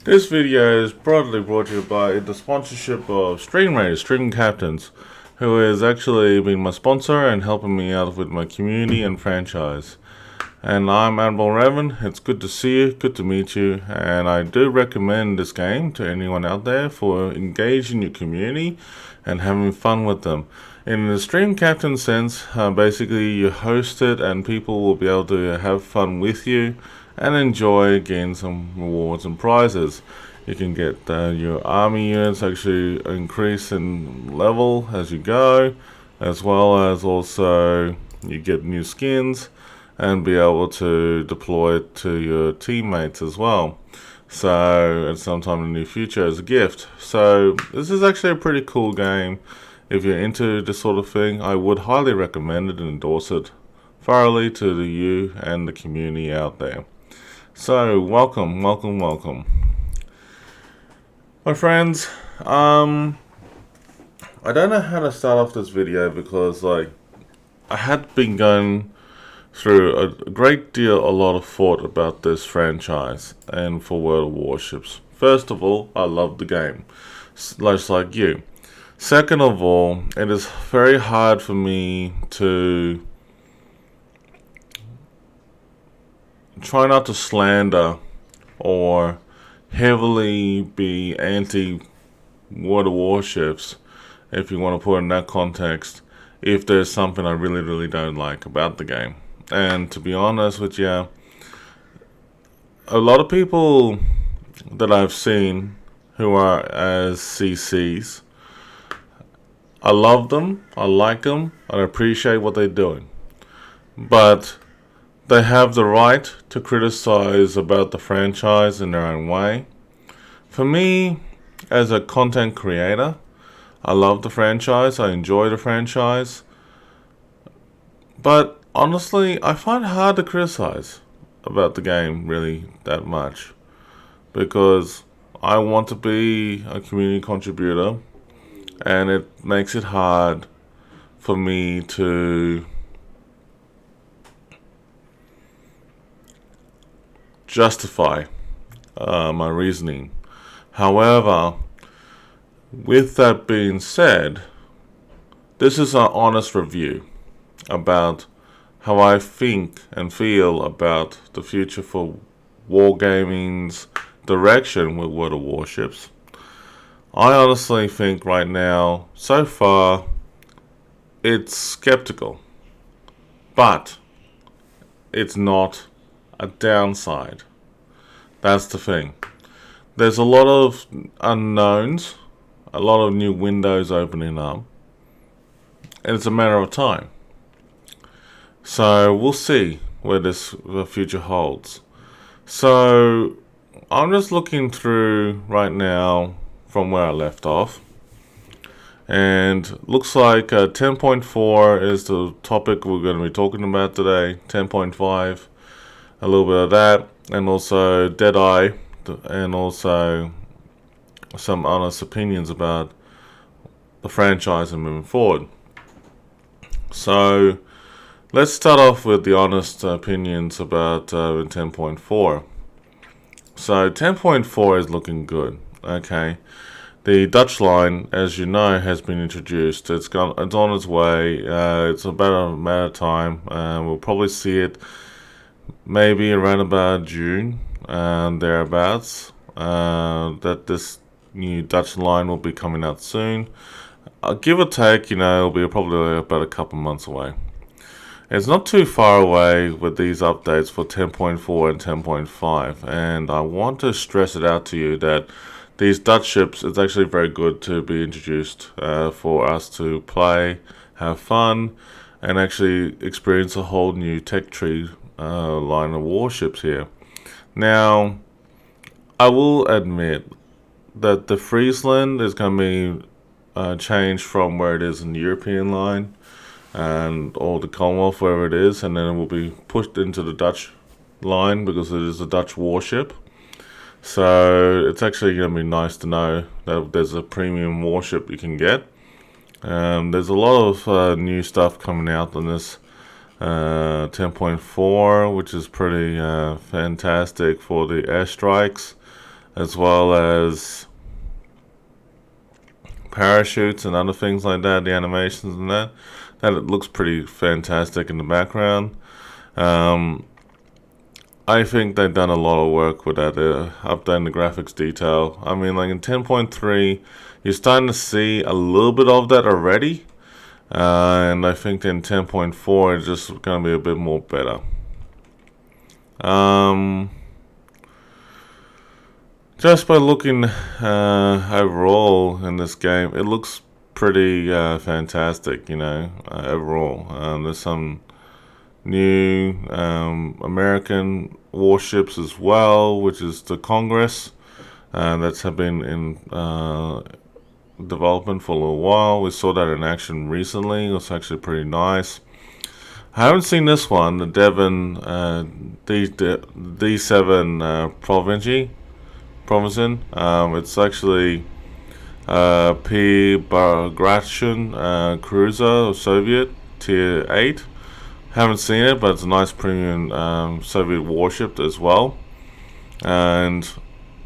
This video is broadly brought to you by the sponsorship of Stream Captains, who has actually been my sponsor and helping me out with my community and franchise. And I'm Admiral Revan. It's good to see you, good to meet you, and I do recommend this game to anyone out there for engaging your community and having fun with them. In the Stream Captain sense, basically you host it and people will be able to have fun with you and enjoy getting some rewards and prizes. You can get your army units actually increase in level as you go, as well as also you get new skins and be able to deploy it to your teammates as well. So at some time in the near future as a gift. So this is actually a pretty cool game. If you're into this sort of thing, I would highly recommend it and endorse it thoroughly to you and the community out there. So welcome. My friends, I don't know how to start off this video because I had been going through a great deal, a lot of thought about this franchise and for World of Warships. First of all, I love the game, just like you. Second of all, it is very hard for me to try not to slander or heavily be anti-World of Warships, if you want to put it in that context, if there's something I really don't like about the game. And to be honest with you, a lot of people that I've seen who are as CCs, I love them, I like them, I appreciate what they're doing. But they have the right to criticize about the franchise in their own way. For me, as a content creator, I love the franchise, I enjoy the franchise. But honestly, I find it hard to criticize about the game really that much. Because I want to be a community contributor, and it makes it hard for me to justify my reasoning. However, with that being said, this is an honest review about how I think and feel about the future for wargaming's direction with World of Warships. I honestly think right now, so far, it's skeptical. But it's not a downside. That's the thing. There's a lot of unknowns, a lot of new windows opening up, and it's a matter of time. So we'll see where the future holds. So I'm just looking through right now from where I left off, and looks like 10.4 is the topic we're going to be talking about today. 10.5, a little bit of that, and also Deadeye, and also some honest opinions about the franchise and moving forward. So let's start off with the honest opinions about 10.4. So 10.4 is looking good. Okay, the Dutch line, as you know, has been introduced. It's on its way. It's about a matter of time. We'll probably see it maybe around about June, thereabouts. That this new Dutch line will be coming out soon. Give or take, it'll be probably about a couple months away. It's not too far away with these updates for 10.4 and 10.5, and I want to stress it out to you that these Dutch ships, it's actually very good to be introduced for us to play, have fun, and actually experience a whole new tech tree line of warships here. Now, I will admit that the Friesland is going to be changed from where it is in the European line and or the Commonwealth, wherever it is, and then it will be pushed into the Dutch line because it is a Dutch warship. So it's actually going to be nice to know that there's a premium warship you can get. There's a lot of new stuff coming out on this 10.4, which is pretty fantastic for the airstrikes. as well as parachutes and other things like that, the animations and that it looks pretty fantastic in the background. I think they've done a lot of work with that, updating the graphics detail. I mean, like in 10.3, you're starting to see a little bit of that already, and I think in 10.4 it's just going to be a bit more better. Just by looking overall in this game, it looks pretty fantastic, overall. There's some new American warships as well, which is the Congress. That's have been in development for a little while. We saw that in action recently. It was actually pretty nice. I haven't seen this one, the Devon D7 Provision. It's actually P. Bagration cruiser, Soviet, Tier 8. Haven't seen it, but it's a nice premium Soviet warship as well. And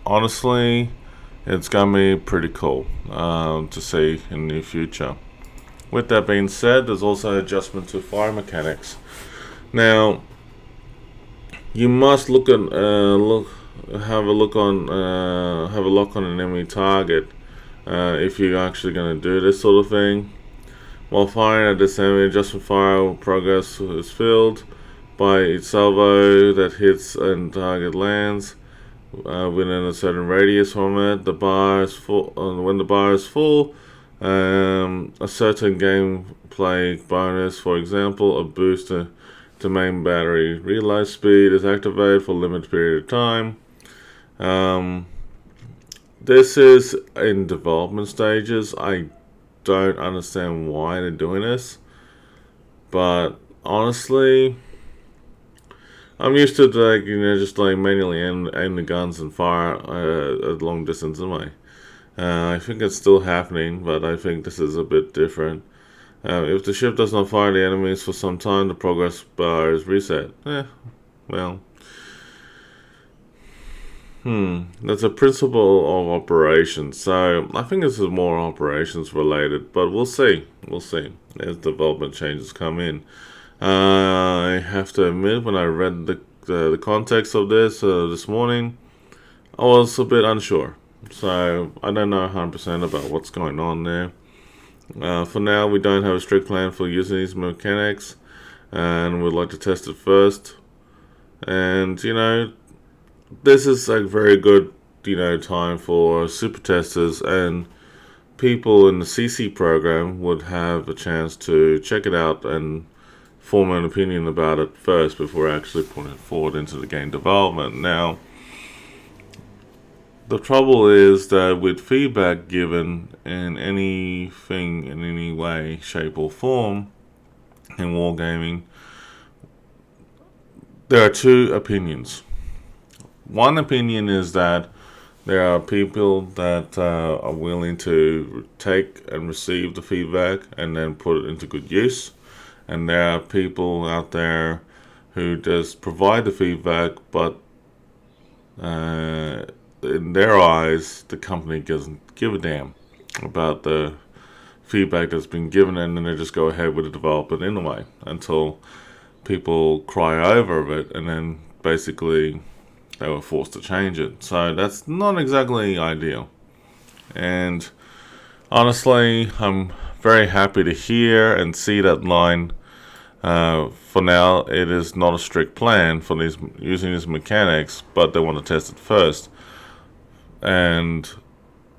honestly, it's going to be pretty cool to see in the near future. With that being said, there's also adjustment to fire mechanics. Now, you must have a lock on an enemy target if you're actually going to do this sort of thing. While firing at this enemy, adjustment fire progress is filled by each salvo that hits and target lands within a certain radius from it. The bar is full. When the bar is full, a certain gameplay bonus, for example, a boost to main battery reload speed, is activated for a limited period of time. This is in development stages. I don't understand why they're doing this, but honestly, I'm used to just manually aim the guns and fire at long distance anyway. I think it's still happening, but I think this is a bit different. If the ship does not fire the enemies for some time, the progress bar is reset. That's a principle of operations. So I think this is more operations related, but we'll see. We'll see as development changes come in. I have to admit, when I read the context of this morning, I was a bit unsure. So I don't know 100% about what's going on there. For now, we don't have a strict plan for using these mechanics, and we'd like to test it first. And this is a very good time for super testers, and people in the CC program would have a chance to check it out and form an opinion about it first before actually putting it forward into the game development. Now, the trouble is that with feedback given in anything in any way, shape or form in wargaming, there are two opinions. One opinion is that there are people that are willing to take and receive the feedback and then put it into good use. And there are people out there who just provide the feedback, but in their eyes, the company doesn't give a damn about the feedback that's been given, and then they just go ahead with the development anyway until people cry over it, and then basically they were forced to change it. So that's not exactly ideal. And honestly, I'm very happy to hear and see that line. For now, it is not a strict plan for using these mechanics, but they want to test it first. And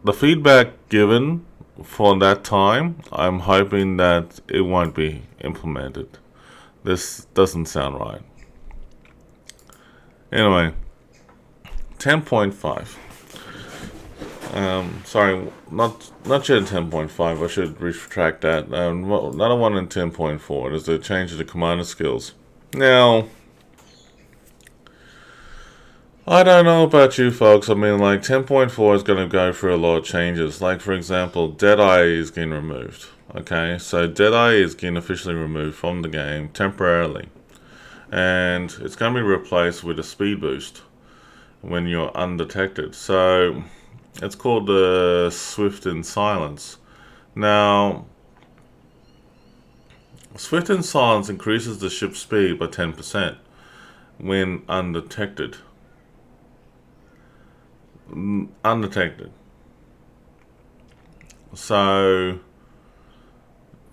the feedback given for that time, I'm hoping that it won't be implemented. This doesn't sound right. Anyway, 10.5. Sorry, not yet 10.5. I should retract that. Another one in 10.4 is the change of the commander skills. Now, I don't know about you folks. I mean, 10.4 is going to go through a lot of changes. Like, for example, Deadeye is getting removed. Okay, so Deadeye is getting officially removed from the game temporarily. And it's going to be replaced with a speed boost. when you're undetected. So it's called the Swift in Silence. Now, Swift in Silence increases the ship's speed by 10% when undetected. Undetected. So,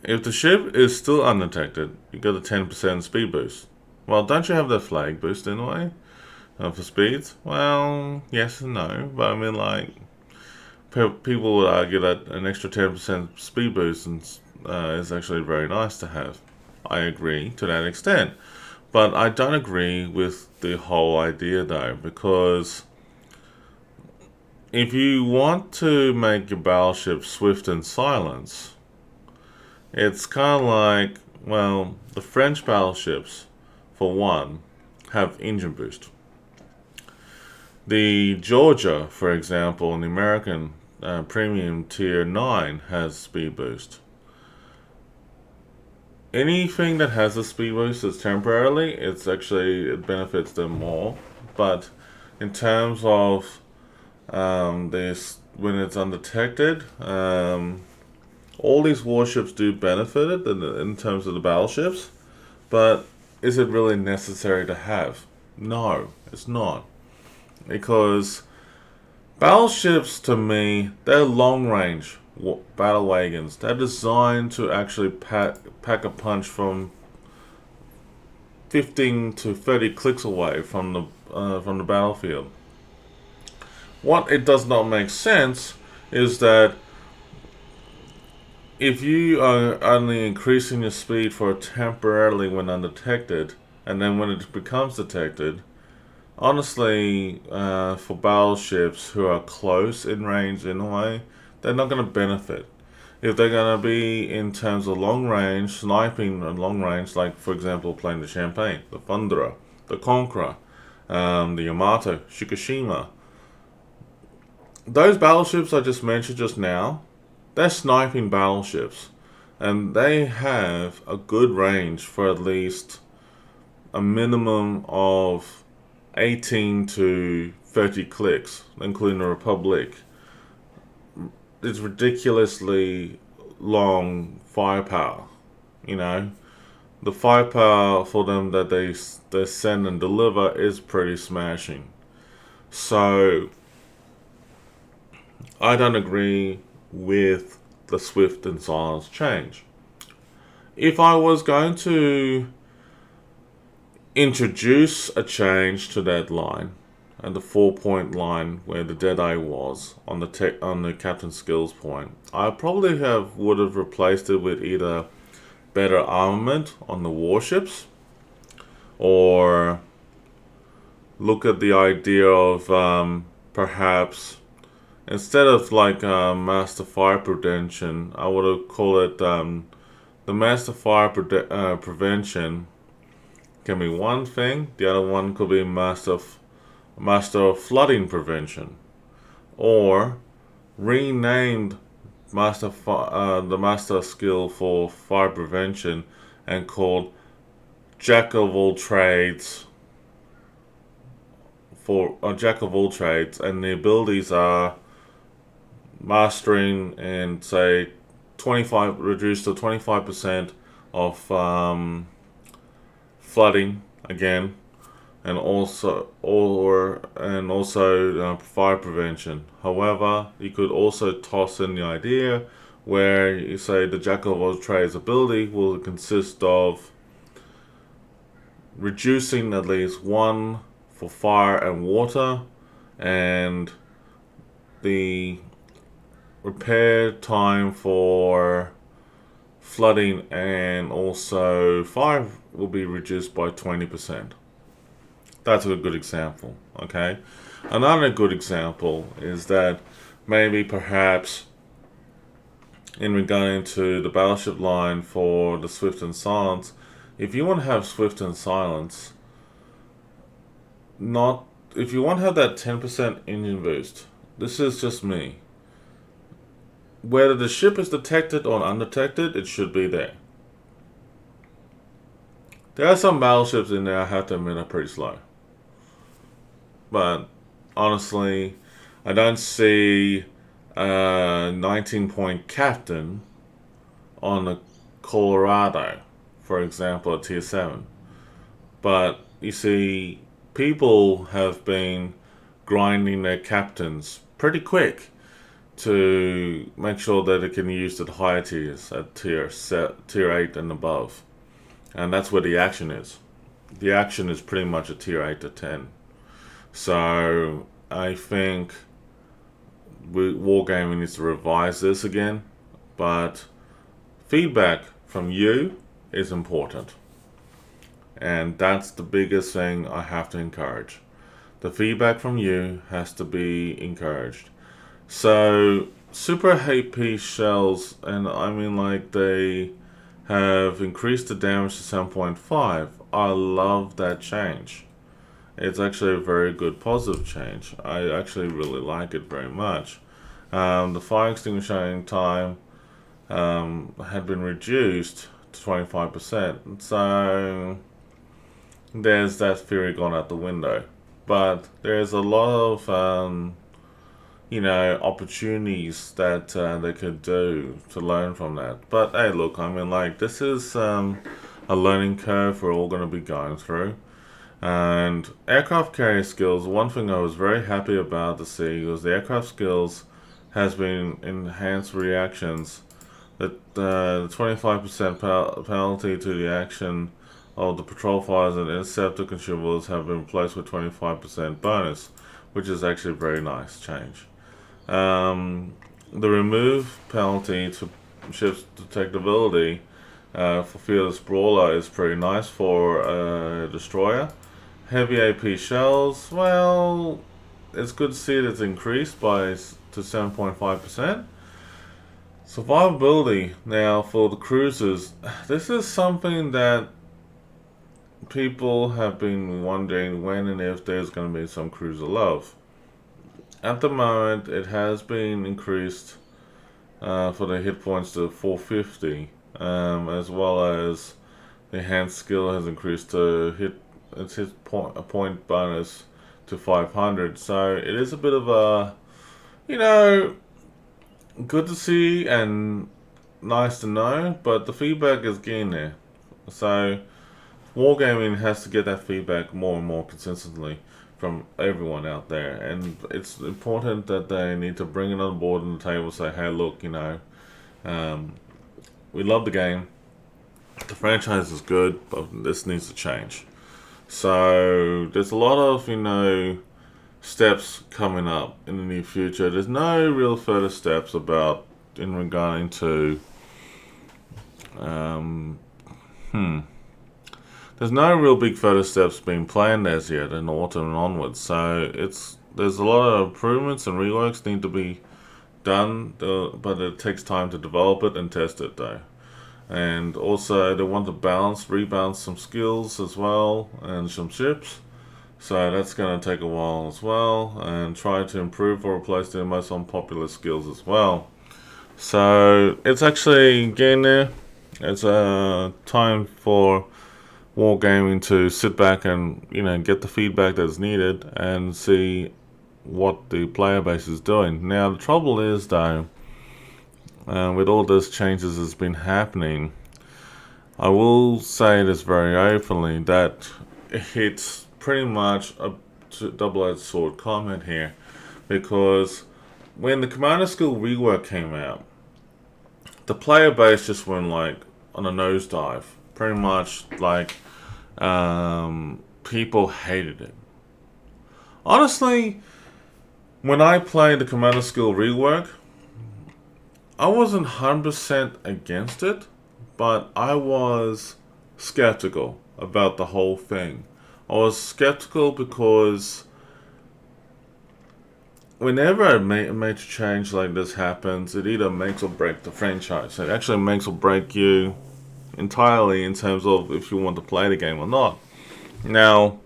if the ship is still undetected, you get a 10% speed boost. Well, don't you have the flag boost in a way for speeds? Well, yes and no, but I mean, like, people would argue that an extra 10% speed boost is actually very nice to have. I agree to that extent, but I don't agree with the whole idea though, because if you want to make your battleship swift in silence, it's kind of like, well, the French battleships, for one, have engine boost. The Georgia, for example, in the American premium tier 9 has speed boost. Anything that has a speed boost is temporarily, it benefits them more. But in terms of this, when it's undetected, all these warships do benefit it in terms of the battleships. But is it really necessary to have? No, it's not. Because battleships, to me, they're long range battle wagons. They're designed to actually pack a punch from 15 to 30 clicks away from the battlefield. What it does not make sense is that if you are only increasing your speed for temporarily when undetected, and then when it becomes detected, honestly, for battleships who are close in range in a way, they're not going to benefit. If they're going to be in terms of long range, sniping and long range, like for example playing the Champagne, the Thunderer, the Conqueror, the Yamato, Shikishima, those battleships I just mentioned just now, they're sniping battleships. And they have a good range for at least a minimum of 18 to 30 clicks, including the Republic. It's ridiculously long firepower, you know. The firepower for them that they send and deliver is pretty smashing. So, I don't agree with the swift and silence change. If I was going to introduce a change to that line, and the 4-point line where the Deadeye was on the captain skills point, I probably would have replaced it with either better armament on the warships, or look at the idea of perhaps instead of like master fire prevention, I would have called it the master fire prevention can be one thing. The other one could be master of flooding prevention, or renamed the master skill for fire prevention and called jack of all trades for a jack of all trades, and the abilities are mastering and say 25 reduced to 25% of flooding again, and also fire prevention. However, you could also toss in the idea where you say the jack of all trades ability will consist of reducing at least one for fire and water, and the repair time for flooding and also fire will be reduced by 20%. That's a good example, okay? Another good example is that maybe perhaps in regarding to the battleship line for the Swift and Silence, if you want to have Swift and Silence, if you want to have that 10% engine boost, this is just me. Whether the ship is detected or undetected, it should be there. There are some battleships in there, I have to admit, are pretty slow. But honestly, I don't see a 19-point captain on a Colorado, for example, at Tier 7. But you see, people have been grinding their captains pretty quick to make sure that it can be used at higher tiers, at tier 8 and above. And that's where the action is. The action is pretty much a tier 8 to 10. So I think Wargaming needs to revise this again, but feedback from you is important. And that's the biggest thing I have to encourage. The feedback from you has to be encouraged. So, Super HP shells, and I mean, like, they have increased the damage to 7.5. I love that change. It's actually a very good positive change. I actually really like it very much. The fire extinguishing time had been reduced to 25%. So there's that theory gone out the window. But there's a lot of opportunities that they could do to learn from that. But hey, look, I mean, like, this is a learning curve we're all going to be going through. And aircraft carrier skills, one thing I was very happy about to see was the aircraft skills has been enhanced reactions. That 25% penalty to the action of the patrol fires and interceptor consumables have been replaced with 25% bonus, which is actually a very nice change. The remove penalty to ship's detectability for Fearless Brawler is pretty nice for a destroyer. Heavy AP shells, well, it's good to see that it's increased to 7.5%. Survivability now for the cruisers. This is something that people have been wondering when and if there's going to be some cruiser love. At the moment, it has been increased for the hit points to 450, as well as the enhanced skill has increased to a point bonus to 500. So it is a bit of a, good to see and nice to know, but the feedback is getting there. So Wargaming has to get that feedback more and more consistently from everyone out there, and it's important that they need to bring it on board on the table and say, hey, look, we love the game, the franchise is good, but this needs to change. So there's a lot of steps coming up in the near future. There's no real further steps in regarding to there's no real big further steps being planned as yet in autumn and onwards. So there's a lot of improvements and reworks need to be done, but it takes time to develop it and test it though. And also they want to rebalance some skills as well and some ships. So that's going to take a while as well, and try to improve or replace their most unpopular skills as well. So it's actually getting there. It's time for Wargaming to sit back and get the feedback that's needed and see what the player base is doing. Now the trouble is though, with all those changes that's been happening, I will say this very openly that it's pretty much a double-edged sword comment here, because when the Commander Skill rework came out, the player base just went like on a nosedive. Pretty much like people hated it. Honestly, when I played the Commander Skill rework, I wasn't 100% against it, but I was skeptical about the whole thing. I was skeptical because whenever a major change like this happens, it either makes or breaks the franchise. It actually makes or breaks you entirely in terms of if you want to play the game or not. Now,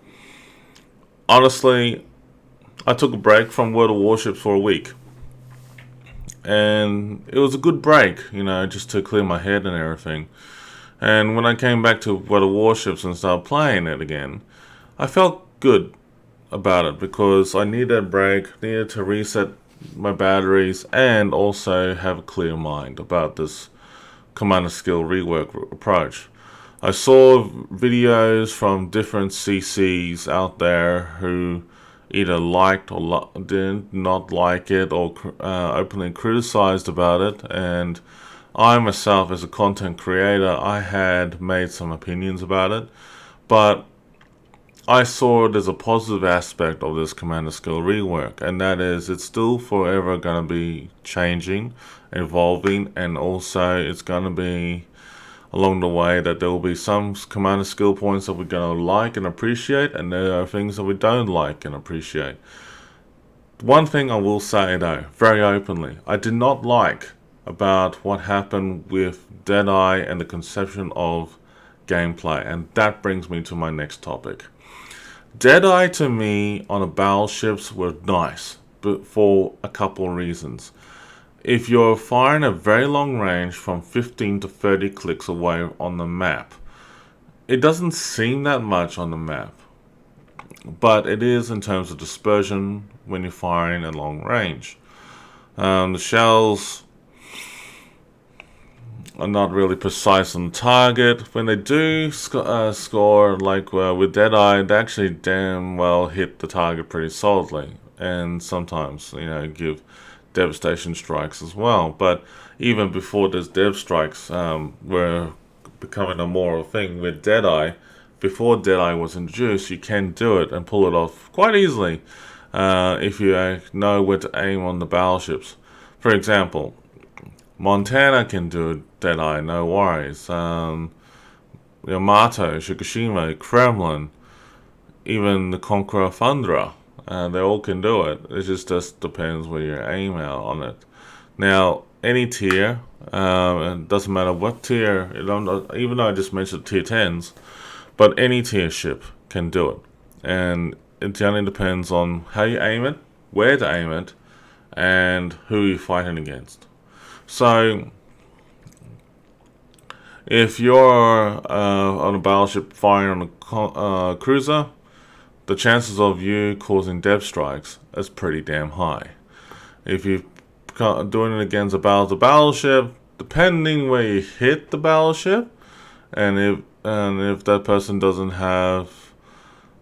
honestly, I took a break from World of Warships for a week. And it was a good break, just to clear my head and everything. And when I came back to World of Warships and started playing it again, I felt good. about it because I needed a break, needed to reset my batteries, and also have a clear mind about this commander skill rework approach. I saw videos from different CCs out there who either liked or did not like it, or openly criticized about it, and I myself, as a content creator, I had made some opinions about it, but I saw it as a positive aspect of this commander skill rework, and that is it's still forever going to be changing, evolving, and also it's going to be along the way that there will be some commander skill points that we're going to like and appreciate, and there are things that we don't like and appreciate. One thing I will say though, very openly, I did not like about what happened with Deadeye and the conception of gameplay, and that brings me to my next topic. Deadeye to me on the battleships were nice, but for a couple of reasons. If you're firing a very long range from 15 to 30 clicks away on the map, it doesn't seem that much on the map, but it is in terms of dispersion when you're firing at long range. The shells are not really precise on target. When they do score, like with Deadeye, they actually damn well hit the target pretty solidly, and sometimes give devastation strikes as well. But even before those dev strikes were becoming a more thing with Deadeye, before Deadeye was introduced, you can do it and pull it off quite easily if you know where to aim on the battleships. For example, Montana can do Deadeye, no worries. Yamato, Shikushima, Kremlin, even the Conqueror Thundra, they all can do it. It just depends where you aim out on it. Now, any tier, it doesn't matter what tier, even though I just mentioned tier 10s, but any tier ship can do it. And it generally depends on how you aim it, where to aim it, and who you're fighting against. So, if you're on a battleship firing on a cruiser, the chances of you causing depth strikes is pretty damn high. If you're doing it against a battleship, depending where you hit the battleship, and if that person doesn't have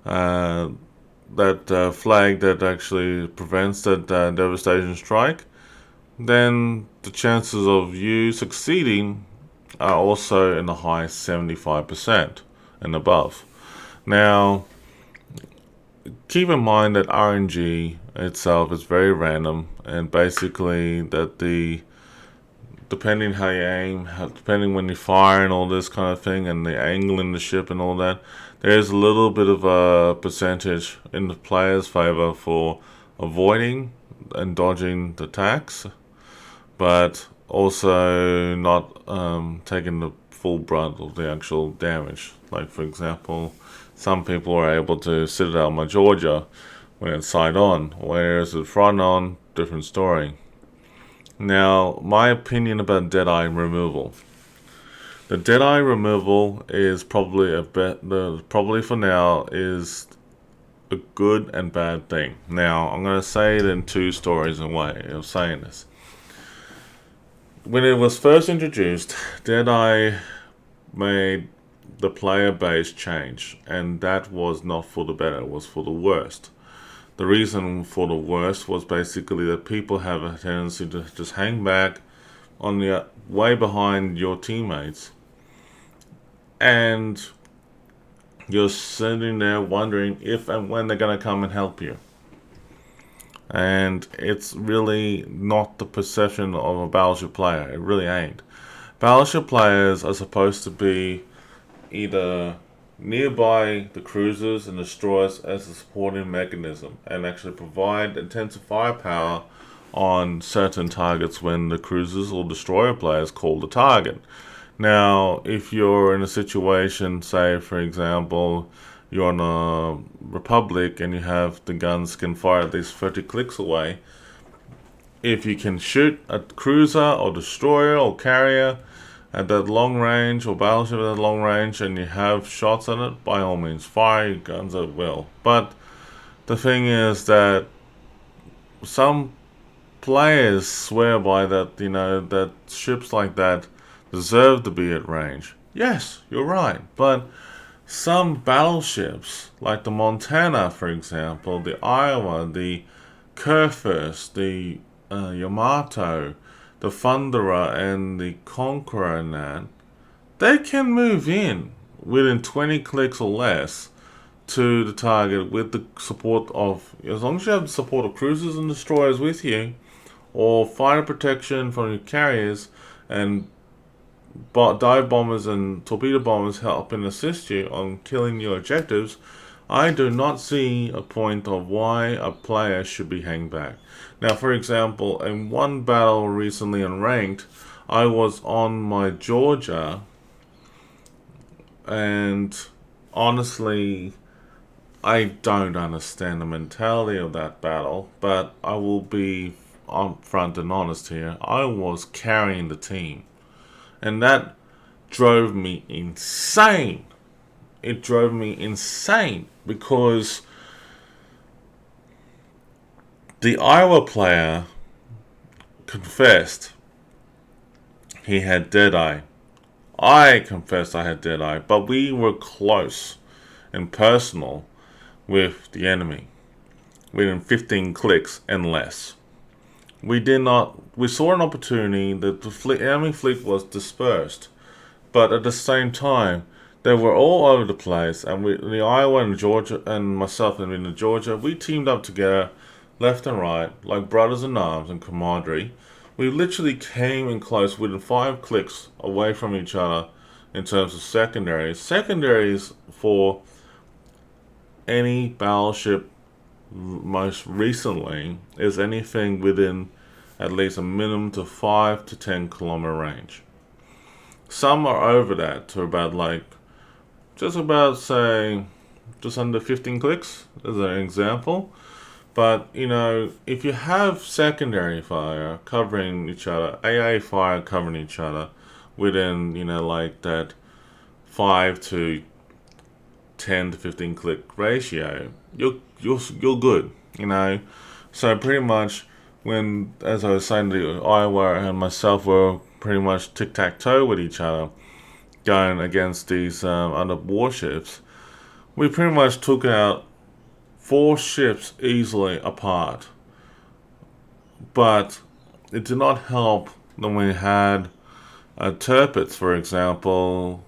that flag that actually prevents that devastation strike, then the chances of you succeeding are also in the high 75% and above. Now, keep in mind that RNG itself is very random, and basically that depending how you aim, depending when you fire and all this kind of thing, and the angle in the ship and all that, there's a little bit of a percentage in the player's favor for avoiding and dodging the attacks, but also not taking the full brunt of the actual damage. Like, for example, some people are able to sit it out my Georgia when it's side on, whereas with front on, different story. Now, my opinion about Deadeye removal. The Deadeye removal is probably probably for now is a good and bad thing. Now, I'm going to say it in two stories in a way of saying this. When it was first introduced, Deadeye made the player base change, and that was not for the better, it was for the worst. The reason for the worst was basically that people have a tendency to just hang back on the way behind your teammates, and you're sitting there wondering if and when they're going to come and help you. And it's really not the perception of a battleship player. It really ain't. Battleship players are supposed to be either nearby the cruisers and destroyers as a supporting mechanism, and actually provide intensive firepower on certain targets when the cruisers or destroyer players call the target. Now, if you're in a situation, say for example, you're on a Republic and you have the guns can fire at least 30 clicks away, if you can shoot a cruiser or destroyer or carrier at that long range, or battleship at that long range, and you have shots on it, by all means fire your guns at will. But the thing is that some players swear by that, that ships like that deserve to be at range. Yes, you're right, but some battleships, like the Montana, for example, the Iowa, the Kurfürst, the Yamato, the Thunderer, and the Conqueror, and that, they can move in within 20 clicks or less to the target with the support of, as long as you have the support of cruisers and destroyers with you, or fighter protection from your carriers, and dive bombers and torpedo bombers help and assist you on killing your objectives. I do not see a point of why a player should be hanged back. Now, for example, in one battle recently in ranked, I was on my Georgia, and honestly, I don't understand the mentality of that battle, but I will be upfront and honest here. I was carrying the team, and that drove me insane. It drove me insane because the Iowa player confessed he had Deadeye. I confessed I had Deadeye, but we were close and personal with the enemy within 15 clicks and less. We saw an opportunity that the enemy fleet was dispersed, but at the same time, they were all over the place, and the Iowa and Georgia, and myself and in the Georgia, we teamed up together, left and right, like brothers in arms and camaraderie. We literally came in close, within 5 clicks away from each other in terms of secondaries. Secondaries for any battleship most recently is anything within at least a minimum to 5 to 10 kilometer range. Some are over that to about just under 15 clicks as an example. But, if you have secondary fire covering each other, AA fire covering each other within, that 5 to 10 to 15 click ratio, you're good, So pretty much when, as I was saying, the Iowa and myself were pretty much tic-tac-toe with each other going against these other warships, we pretty much took out 4 ships easily apart. But it did not help when we had Tirpitz, for example,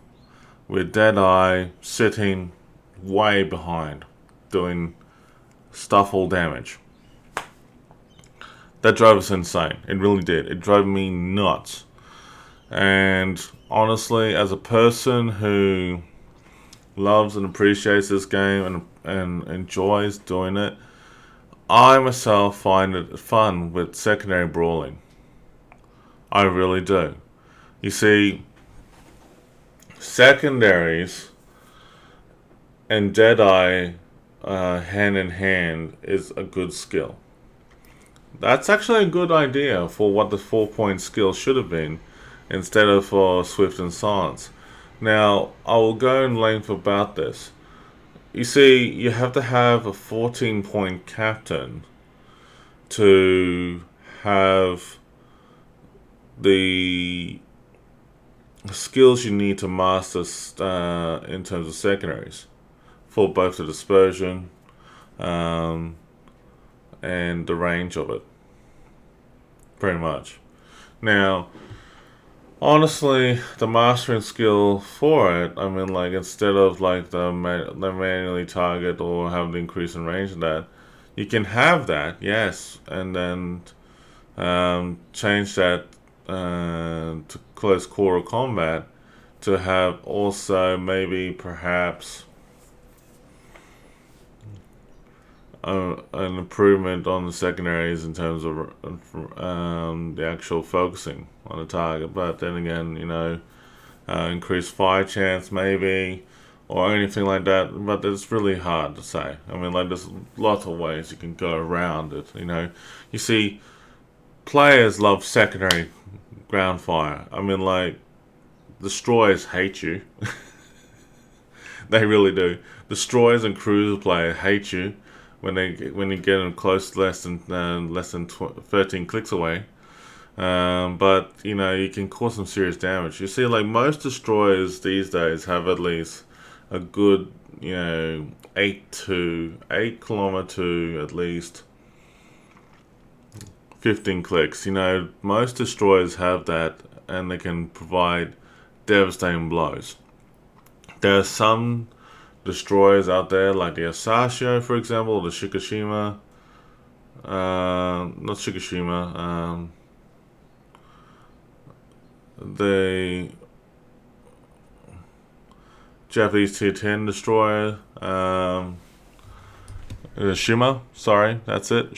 with Deadeye sitting way behind, doing stuff-all damage. That drove us insane. It really did. It drove me nuts. And honestly, as a person who loves and appreciates this game and enjoys doing it, I myself find it fun with secondary brawling. I really do. You see, secondaries and Deadeye hand in hand is a good skill. That's actually a good idea for what the 4-point skill should have been, instead of for Swift and Silence. Now, I will go in length about this. You see, you have to have a 14-point captain to have the skills you need to master in terms of secondaries for both the dispersion and the range of it, pretty much. Now, honestly, the mastering skill for it, instead of the manually target or have the increase in range of that, you can have that, yes, and then change that to close quarter combat to have also maybe perhaps an improvement on the secondaries in terms of the actual focusing on the target. But then again, increased fire chance maybe, or anything like that. But it's really hard to say. There's lots of ways you can go around it. You see, players love secondary ground fire. Destroyers hate you. They really do. Destroyers and cruiser players hate you when you get them close, less than 13 clicks away. But you know, you can cause some serious damage. You see, like most destroyers these days have at least a good, you know, 8 kilometer to at least 15 clicks. You know, most destroyers have that, and they can provide devastating blows. There are some destroyers out there, like the Asashio, for example, or the Shikishima. Not Shikishima. The Japanese Tier 10 destroyer. Shima. Sorry, that's it.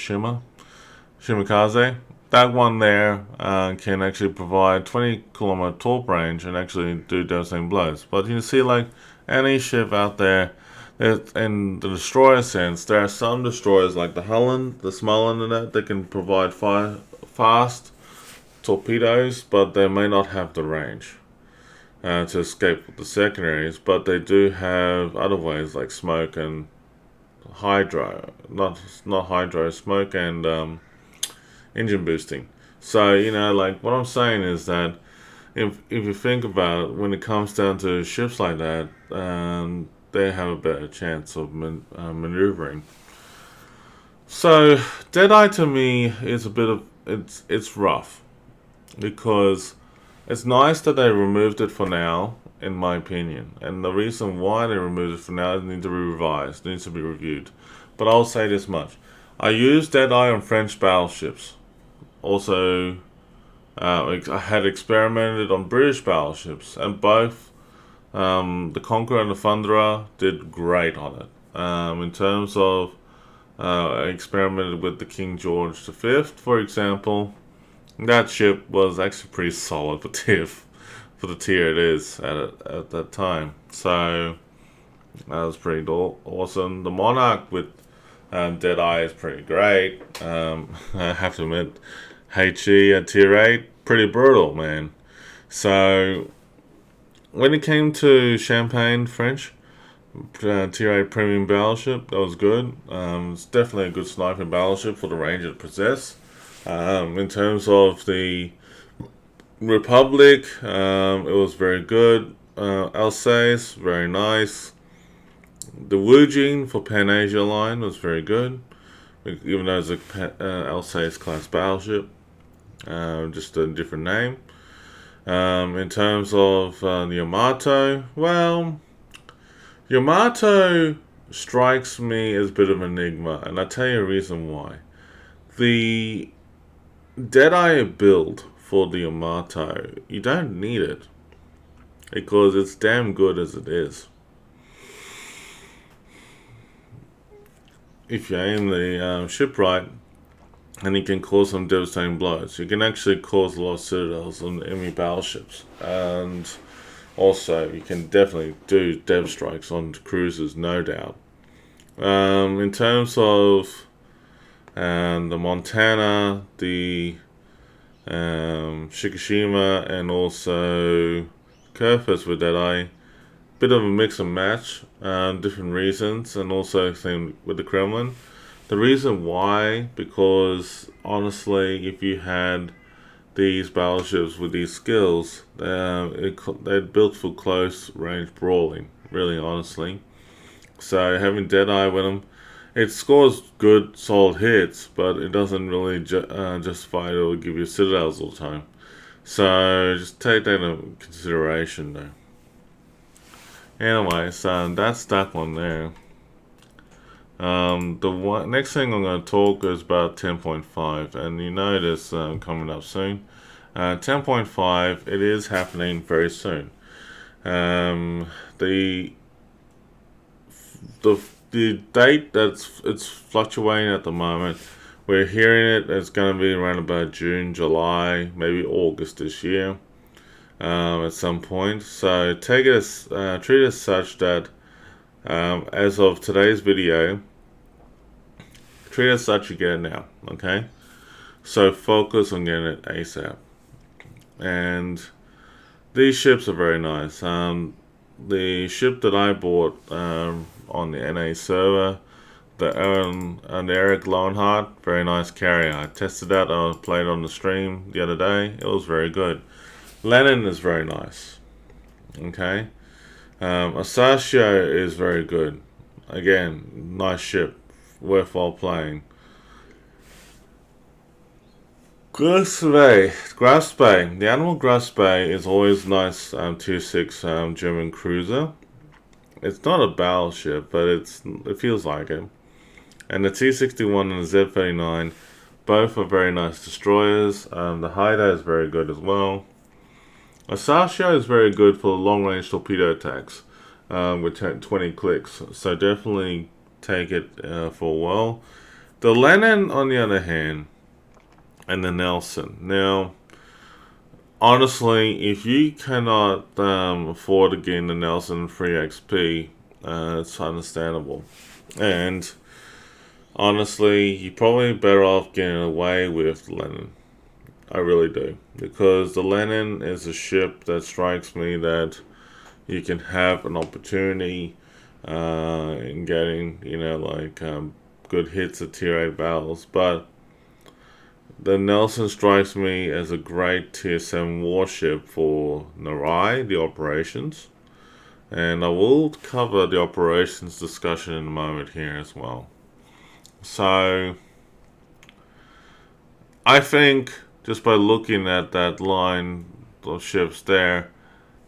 Shimakaze. That one there can actually provide 20 kilometer torp range and actually do devastating blows. But you can see, like any ship out there, in the destroyer sense, there are some destroyers like the Hullen, the Smollett, that can provide fast torpedoes, but they may not have the range to escape the secondaries. But they do have other ways like smoke and hydro, not hydro, smoke and engine boosting. So, you know, like what I'm saying is that if you think about it, when it comes down to ships like that, they have a better chance of maneuvering. So Deadeye to me is a bit of it's rough, because it's nice that they removed it for now, in my opinion. And the reason why they removed it for now, it needs to be revised, it needs to be reviewed. But I'll say this much: I used Deadeye on French battleships. Also, I had experimented on British battleships, and both the Conqueror and the Thunderer did great on it. In terms of, I experimented with the King George V, for example. That ship was actually pretty solid for the tier it is at that time. So that was pretty awesome. The Monarch with Deadeye is pretty great. I have to admit, HE at tier 8, pretty brutal, man. So when it came to Champagne French, tier 8 premium battleship, that was good. It's definitely a good sniping battleship for the range it possesses. In terms of the Republic, it was very good. Alsace, very nice. The Wujing for Pan Asia line was very good, even though it's a Alsace class battleship, just a different name. In terms of the Yamato, well, Yamato strikes me as a bit of an enigma, and I'll tell you a reason why. The Deadeye build for the Yamato, you don't need it, because it's damn good as it is. If you aim the ship right, and you can cause some devastating blows, you can actually cause a lot of citadels on enemy battleships, and also you can definitely do dev strikes on cruisers, no doubt. In terms of the Montana, the Shikishima, and also Kerfus with Deadeye, bit of a mix and match, different reasons, and also same with the Kremlin. The reason why, because honestly, if you had these battleships with these skills, they're built for close range brawling, really honestly. So having Deadeye with them, it scores good, solid hits, but it doesn't really justify it or give you citadels all the time. So just take that into consideration, though. Anyway, so that's that one there. Next thing I'm going to talk is about 10.5, and you know this coming up soon. 10.5, it is happening very soon. The date it's fluctuating at the moment. We're hearing it's going to be around about June, July, maybe August this year, at some point. So take it as treat it as such that as of today's video, treat it as such you get it now. Okay, so focus on getting it ASAP. And these ships are very nice. The ship that I bought on the NA server, the Eric Lonhart, very nice carrier. I tested that. I played on the stream the other day. It was very good. Lenin is very nice. Okay. Asashio is very good. Again, nice ship, worthwhile playing. Graspe. The Admiral Graspe is always nice. 2.6 German cruiser. It's not a battleship, but it feels like it. And the T-61 and the Z-39, both are very nice destroyers. The Haida is very good as well. Asashio is very good for long-range torpedo attacks with 20 clicks. So definitely take it for a while. The Lenin, on the other hand, and the Nelson. Now, honestly, if you cannot afford to gain the Nelson free XP, it's understandable. And honestly, you're probably better off getting away with Lenin. I really do. Because the Lenin is a ship that strikes me that you can have an opportunity in getting, good hits at tier 8 battles. But the Nelson strikes me as a great tier 7 warship for Narai, the operations. And I will cover the operations discussion in a moment here as well. So, I think just by looking at that line of ships there,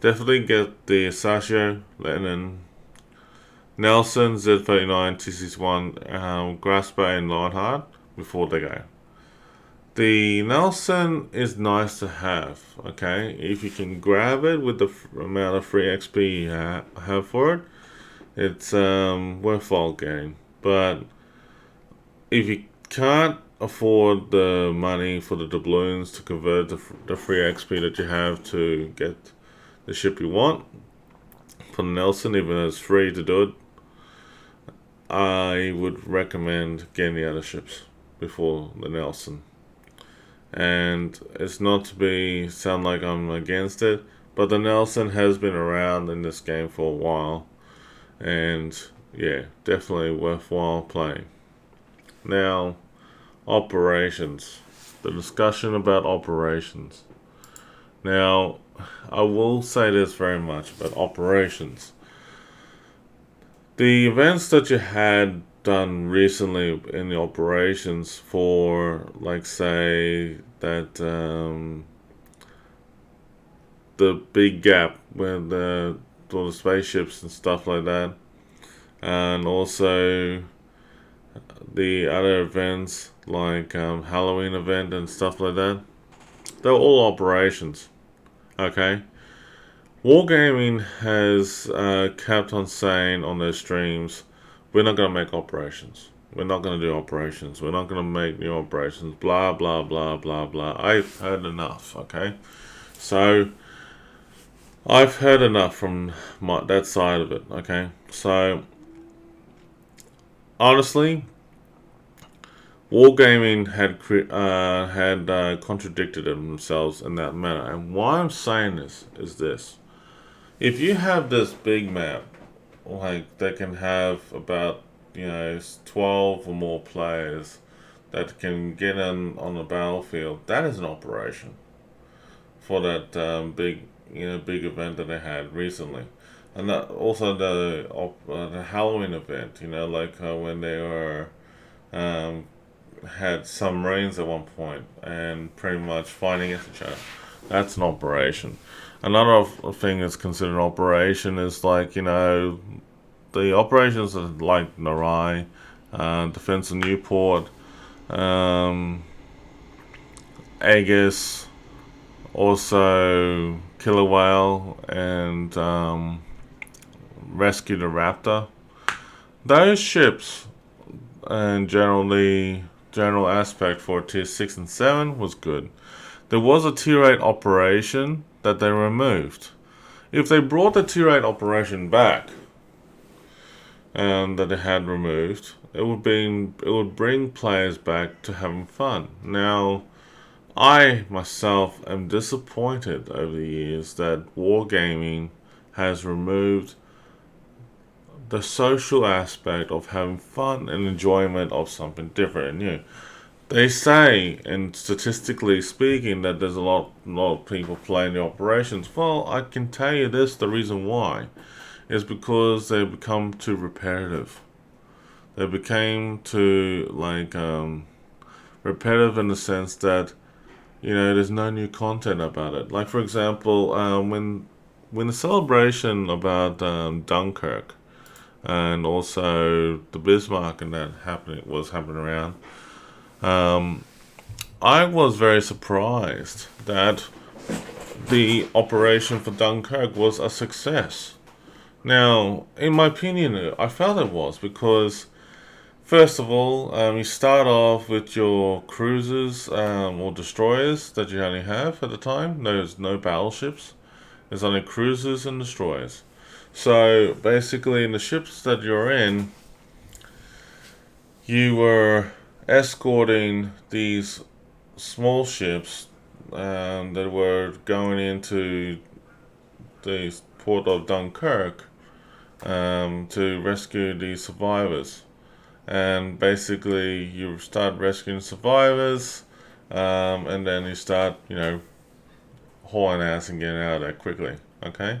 definitely get the Asashio, Lenin, Nelson, Z-39, T-61, Graspe, and Lonhart before they go. The Nelson is nice to have, okay? If you can grab it with the amount of free XP you have for it, it's worthwhile getting. But if you can't afford the money for the doubloons to convert the free XP that you have to get the ship you want for the Nelson, even though it's free to do it, I would recommend getting the other ships before the Nelson. And it's not to sound like I'm against it, but the Nelson has been around in this game for a while, and yeah, definitely worthwhile playing. Now, operations. The discussion about operations. Now, I will say this very much about operations. The events that you had done recently in the operations for, like, say, that the big gap with all the spaceships and stuff like that, and also the other events like Halloween event and stuff like that, they're all operations. Okay. Wargaming has kept on saying on their streams, we're not going to make operations. We're not going to do operations. We're not going to make new operations. Blah, blah, blah, blah, blah. I've heard enough, okay? So, I've heard enough from that side of it, okay? So, honestly, Wargaming had contradicted themselves in that manner. And why I'm saying this is this. If you have this big map, like they can have about 12 or more players that can get on the battlefield, that is an operation for that big event that they had recently. And that also the Halloween event, when they were had submarines at one point and pretty much fighting each other. That's an operation. Another thing that's considered an operation is the operations of like Narai, Defense of Newport, Aegis, also Killer Whale, and Rescue the Raptor. Those ships, and general aspect for tier 6 and 7 was good. There was a tier 8 operation that they removed. If they brought the tier 8 operation back, that they had removed, it would bring players back to having fun. Now, I myself am disappointed over the years that Wargaming has removed the social aspect of having fun and enjoyment of something different and new. They say, and statistically speaking, that there's a lot of people playing the operations. Well, I can tell you this: the reason why is because they become too repetitive. They became too repetitive in the sense that there's no new content about it. Like for example, when the celebration about Dunkirk and also the Bismarck and that was happening around. I was very surprised that the operation for Dunkirk was a success. Now, in my opinion, I felt it was because, first of all, you start off with your cruisers or destroyers that you only have at the time. There's no battleships. There's only cruisers and destroyers. So, basically, in the ships that you're in, you were escorting these small ships that were going into the port of Dunkirk to rescue the survivors. And basically, you start rescuing survivors, and then you start, hauling ass and getting out of there quickly. Okay,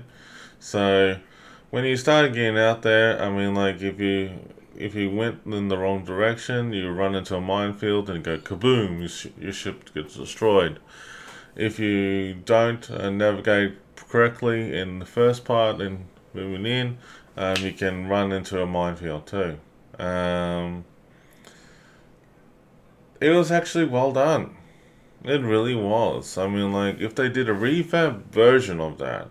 so when you start getting out there, I mean, like if you went in the wrong direction, you run into a minefield and go kaboom, your ship gets destroyed. If you don't navigate correctly in the first part and moving in, you can run into a minefield too. It was actually well done. It really was. I mean, like, if they did a refab version of that,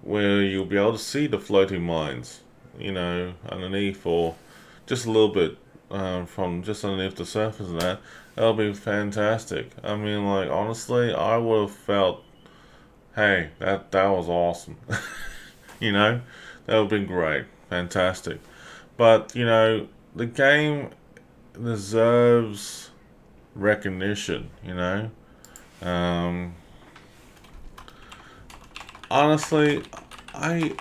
where you'll be able to see the floating mines, underneath or just a little bit from just underneath the surface of that'll be fantastic. I mean, like, honestly, I would have felt, hey, that was awesome. That would have been great. Fantastic. But, the game deserves recognition, honestly, I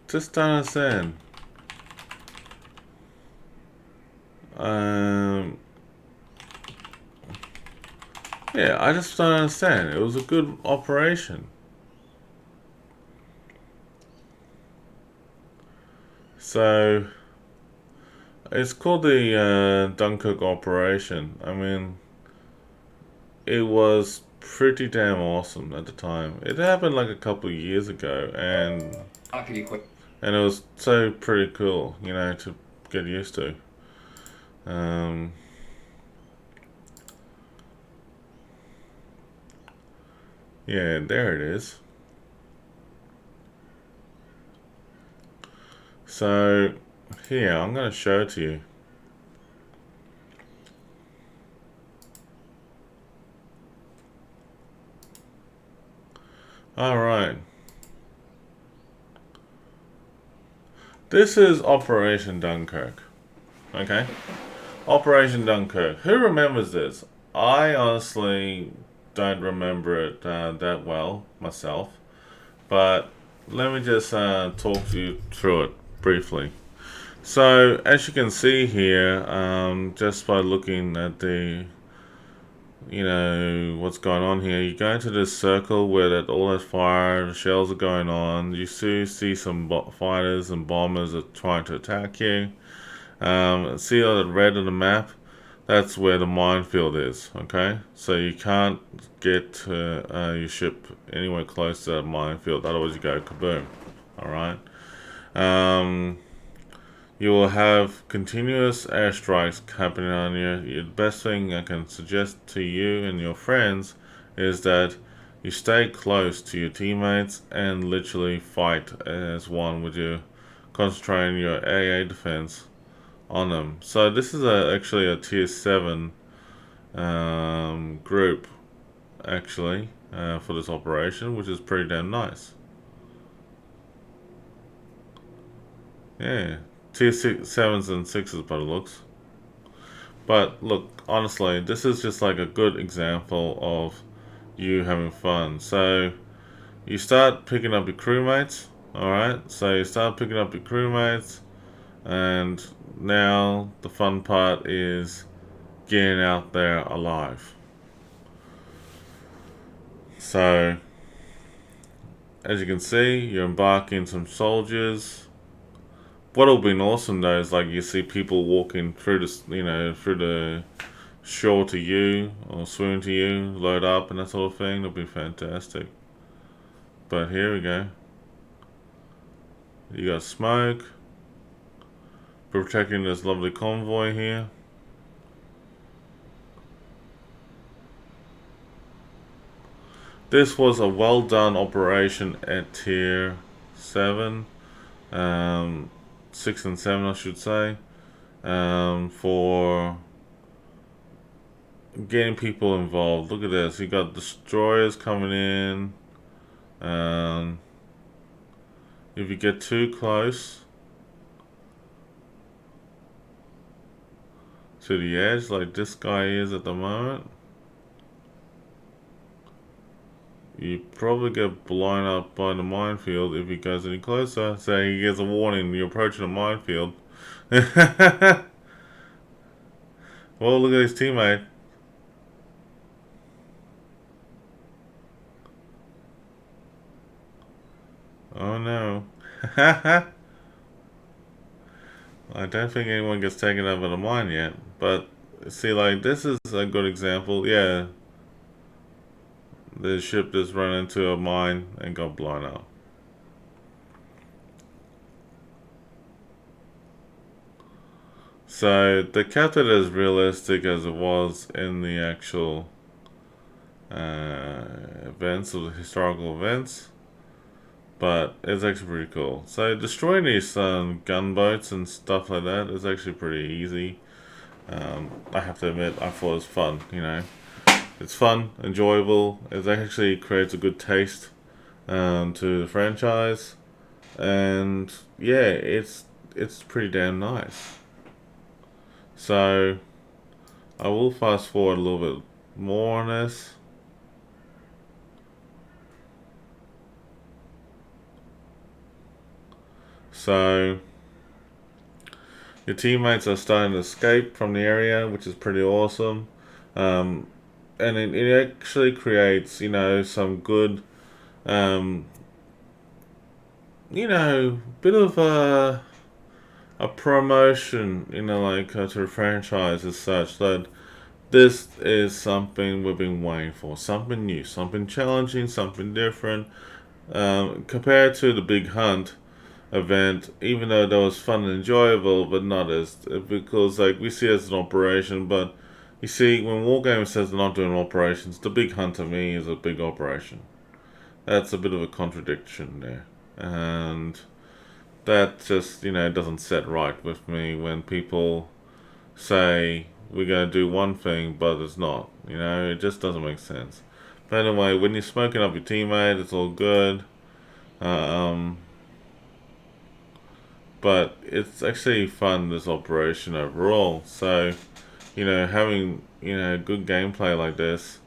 just don't understand. I just don't understand. It was a good operation. So, it's called the Dunkirk operation. I mean, it was pretty damn awesome at the time. It happened like a couple of years ago, and it was so pretty cool, to get used to. Yeah, there it is. So, here, I'm going to show it to you. Alright. This is Operation Dunkirk. Okay? Operation Dunkirk. Who remembers this? I honestly don't remember it that well myself. But let me just talk to you through it briefly. So, as you can see here, just by looking at the what's going on here, you go into this circle where all that fire, the shells are going on. You see some fighters and bombers are trying to attack you. See all the red on the map? That's where the minefield is, okay? So you can't get your ship anywhere close to that minefield, otherwise you go kaboom, alright? You will have continuous airstrikes happening on you. The best thing I can suggest to you and your friends is that you stay close to your teammates and literally fight as one with you, concentrating your AA defense on them. So this is actually a tier 7 group actually for this operation, which is pretty damn nice. Yeah. Tier 7s and 6s by the looks. But look, honestly, this is just like a good example of you having fun. So you start picking up your crewmates. Alright, so you start picking up your crewmates, and now the fun part is getting out there alive. So, as you can see, you're embarking some soldiers. What'll be awesome though is like you see people walking through through the shore to you, or swim to you, load up and that sort of thing. That'll be fantastic. But here we go. You got smoke protecting this lovely convoy here. This was a well done operation at tier 7, 6 and 7 I should say, for getting people involved. Look at this, you got destroyers coming in. If you get too close to the edge like this guy is at the moment, you probably get blown up by the minefield if he goes any closer. So he gets a warning, you're approaching a minefield. Well, look at his teammate. Oh no. I don't think anyone gets taken out of the mine yet. But see, like, this is a good example. Yeah. The ship just ran into a mine and got blown up. So they kept it as realistic as it was in the actual events, or the historical events. But it's actually pretty cool. So destroying these gunboats and stuff like that is actually pretty easy. I have to admit, I thought it was fun, you know. It's fun, enjoyable. It actually creates a good taste to the franchise. And yeah, it's pretty damn nice. So I will fast forward a little bit more on this. So your teammates are starting to escape from the area, which is pretty awesome. And it actually creates, you know, some good, you know, bit of a promotion, you know, like to the franchise as such, that this is something we've been waiting for. Something new, something challenging, something different. Compared to the Big Hunt event, even though that was fun and enjoyable, but not as, because like we see it as an operation, but you see when Wargaming says they're not doing operations, the Big Hunt to me is a big operation. That's a bit of a contradiction there, and that just, you know, doesn't set right with me when people say we're going to do one thing but it's not, you know, it just doesn't make sense. But anyway, when you're smoking up your teammate, it's all good. But it's actually fun, this operation overall. So, you know, having, you know, good gameplay like this,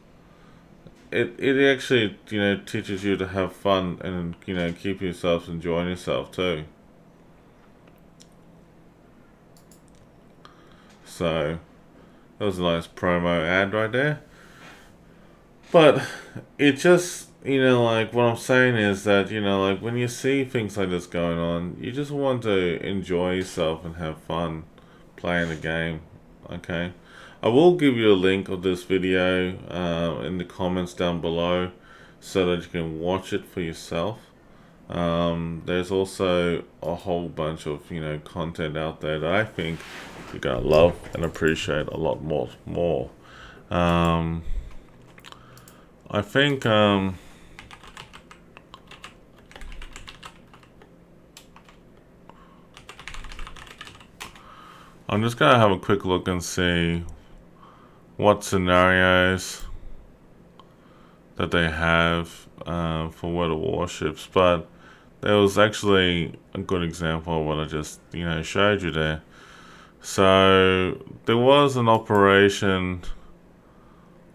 it actually, you know, teaches you to have fun and, you know, keep yourself enjoying yourself too. So that was a nice promo ad right there. But it just, you know, like what I'm saying is that, you know, like when you see things like this going on, you just want to enjoy yourself and have fun playing the game. Okay, I will give you a link of this video in the comments down below so that you can watch it for yourself. There's also a whole bunch of, you know, content out there that I think you're gonna love and appreciate a lot more. I think I'm just gonna have a quick look and see what scenarios that they have for weather warships, but there was actually a good example of what I just, you know, showed you there. So there was an operation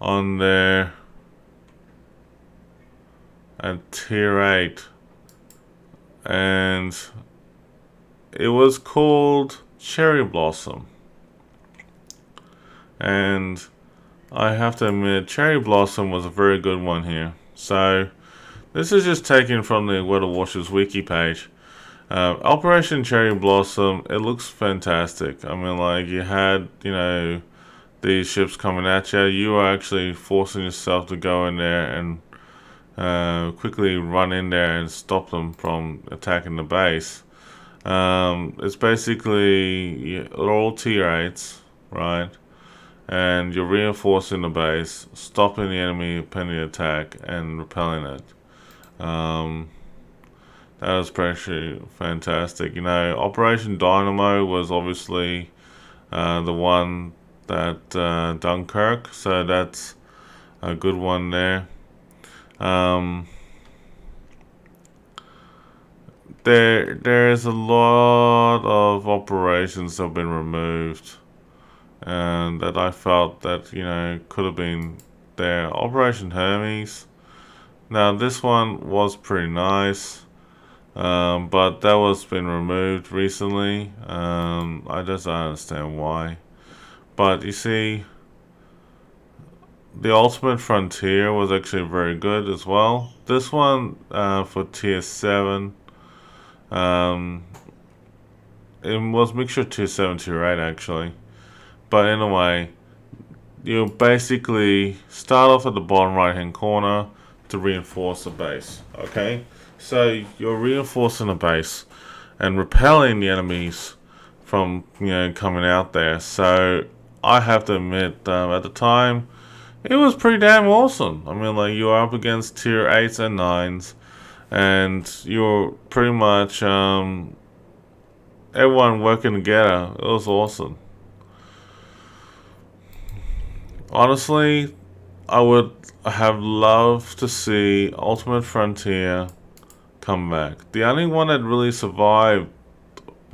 on there and Tier 8. And it was called Cherry Blossom. And I have to admit, Cherry Blossom was a very good one here. So, this is just taken from the World of Warships wiki page. Operation Cherry Blossom, it looks fantastic. I mean, like, you had, you know, these ships coming at you. You were actually forcing yourself to go in there and quickly run in there and stop them from attacking the base. It's basically, they're all Tier 8s, right? And you're reinforcing the base, stopping the enemy pending attack, and repelling it. That was pretty fantastic. You know, Operation Dynamo was obviously the one that Dunkirk, so that's a good one there. There's a lot of operations that have been removed, and that I felt that, you know, could have been there. Operation Hermes. Now this one was pretty nice, but that was been removed recently. I just don't understand why. But you see, the Ultimate Frontier was actually very good as well. This one for Tier 7, it was mixture Tier 7, Tier 8 actually. But anyway, you basically start off at the bottom right hand corner to reinforce the base. Okay, so you're reinforcing the base and repelling the enemies from, you know, coming out there. So I have to admit, at the time, it was pretty damn awesome. I mean, like, you were up against Tier 8s and 9s, and you were pretty much everyone working together. It was awesome. Honestly, I would have loved to see Ultimate Frontier come back. The only one that really survived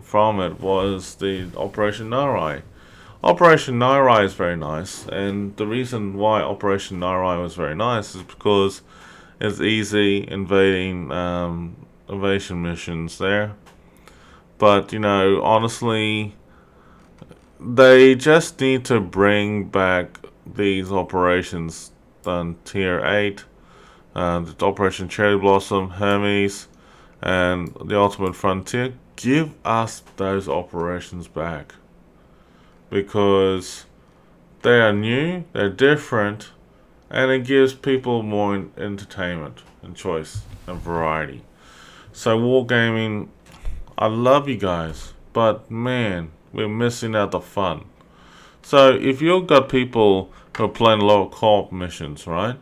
from it was the Operation Narai. Operation Narai is very nice, and the reason why Operation Narai was very nice is because it's easy invading invasion missions there. But, you know, honestly, they just need to bring back these operations on Tier 8, the Operation Cherry Blossom, Hermes, and the Ultimate Frontier. Give us those operations back, because they are new, they're different, and it gives people more entertainment and choice and variety. So Wargaming, I love you guys, but man, we're missing out the fun. So if you've got people who are playing a lot of co-op missions, right?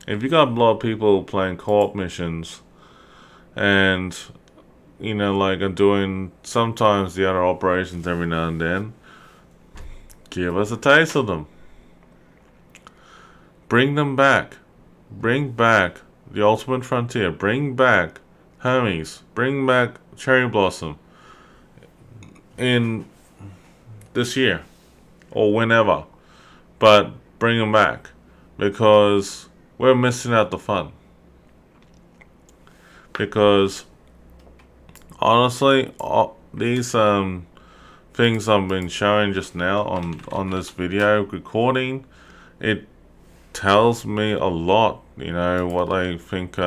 If you got a lot of people playing co-op missions, and, you know, like, are doing sometimes the other operations every now and then, give us a taste of them. Bring them back. Bring back the Ultimate Frontier. Bring back Hermes. Bring back Cherry Blossom in this year or whenever. But bring them back, because we're missing out the fun. Because honestly, these things I've been showing just now on this video recording, it tells me a lot, you know, what I think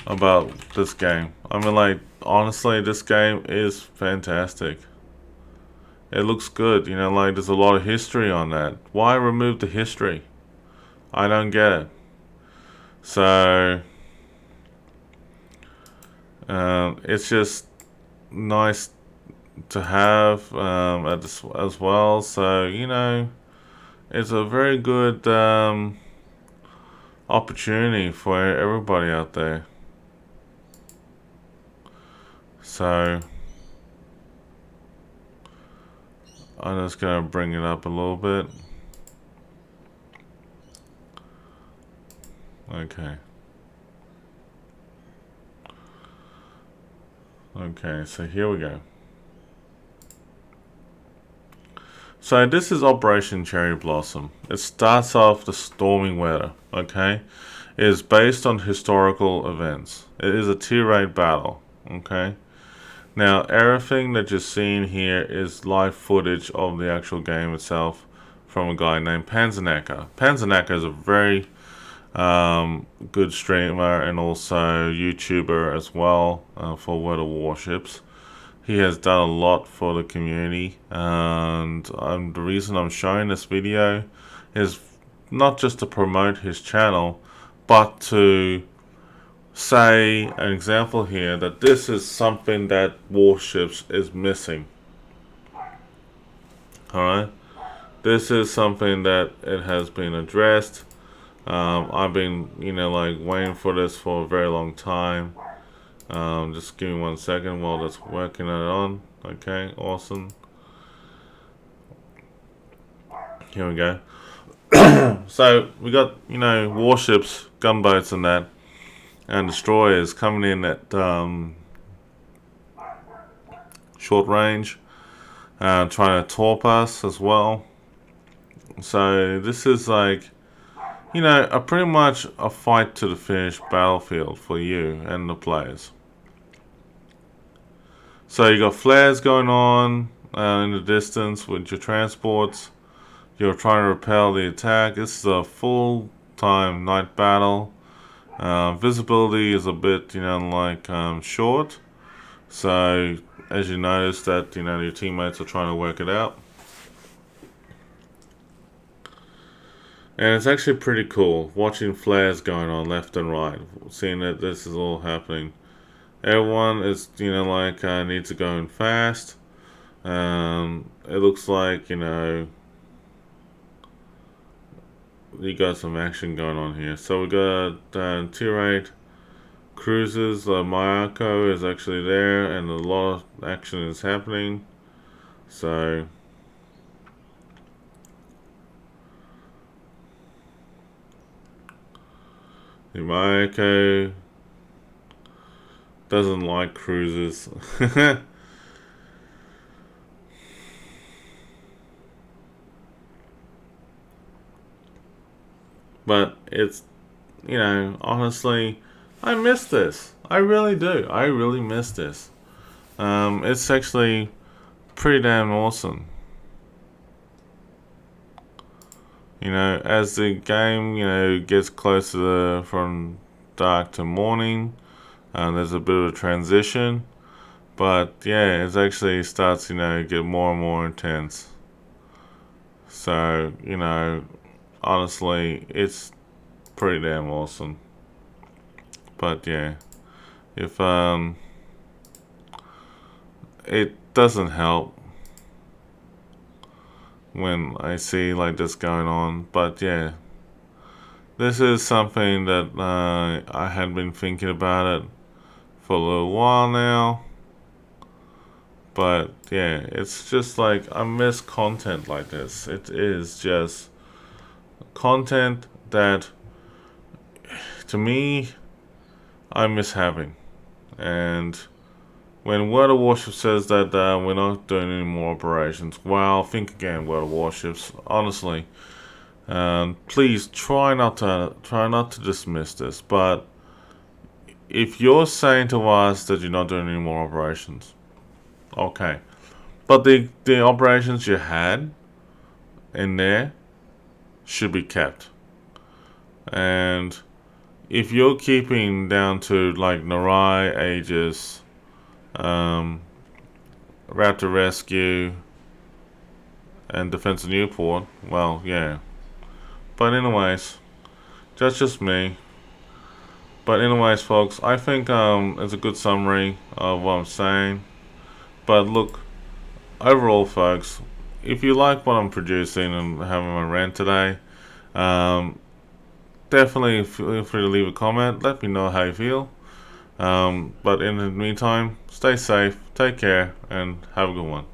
about this game. I mean, like, honestly, this game is fantastic. It looks good, you know, like, there's a lot of history on that. Why remove the history? I don't get it. So it's just nice to have as well. So, you know, it's a very good opportunity for everybody out there. So I'm just going to bring it up a little bit. Okay. Okay, so here we go. So this is Operation Cherry Blossom. It starts off the storming weather, okay? is based on historical events. It is a tier 8 battle, okay? Now, everything that you're seeing here is live footage of the actual game itself from a guy named Panzerknacker. Panzerknacker is a very good streamer and also YouTuber as well for World of Warships. He has done a lot for the community, and the reason I'm showing this video is not just to promote his channel, but to say an example here that this is something that Warships is missing. Alright, this is something that it has been addressed. I've been, like waiting for this for a very long time. Just give me 1 second while that's working it on. Okay, awesome. Here we go. So we got, warships, gunboats and that, and destroyers coming in at short range, trying to torp us as well. So this is like, pretty much a fight to the finish battlefield for you and the players. So you got flares going on in the distance with your transports. You're trying to repel the attack. This is a full-time night battle. Visibility is a bit, short. So as you notice that, your teammates are trying to work it out. And it's actually pretty cool watching flares going on left and right, seeing that this is all happening. Everyone is, needs to go in fast. It looks like, you got some action going on here. So we got tier 8 cruisers. Mayako is actually there, and a lot of action is happening. So the Mayako doesn't like cruisers. But it's, honestly, I miss this. I really do. I really miss this. It's actually pretty damn awesome. As the game, gets closer from dark to morning, there's a bit of a transition. But, yeah, it actually starts, get more and more intense. So, honestly, it's pretty damn awesome. But yeah, if it doesn't help when I see like this going on. But yeah, this is something that I had been thinking about it for a little while now. But yeah, it's just like I miss content like this. It is just content that, to me, I miss having. And when World of Warships says that we're not doing any more operations, well, think again, World of Warships. Honestly, please try not to dismiss this. But if you're saying to us that you're not doing any more operations, okay, but the operations you had in there should be kept. And if you're keeping down to like Narai, Aegis, Raptor Rescue, and Defense of Newport, well, yeah. But anyways, that's just me. But anyways, folks, I think it's a good summary of what I'm saying. But look, overall, folks, if you like what I'm producing and having my rant today, definitely feel free to leave a comment. Let me know how you feel. But in the meantime, stay safe, take care, and have a good one.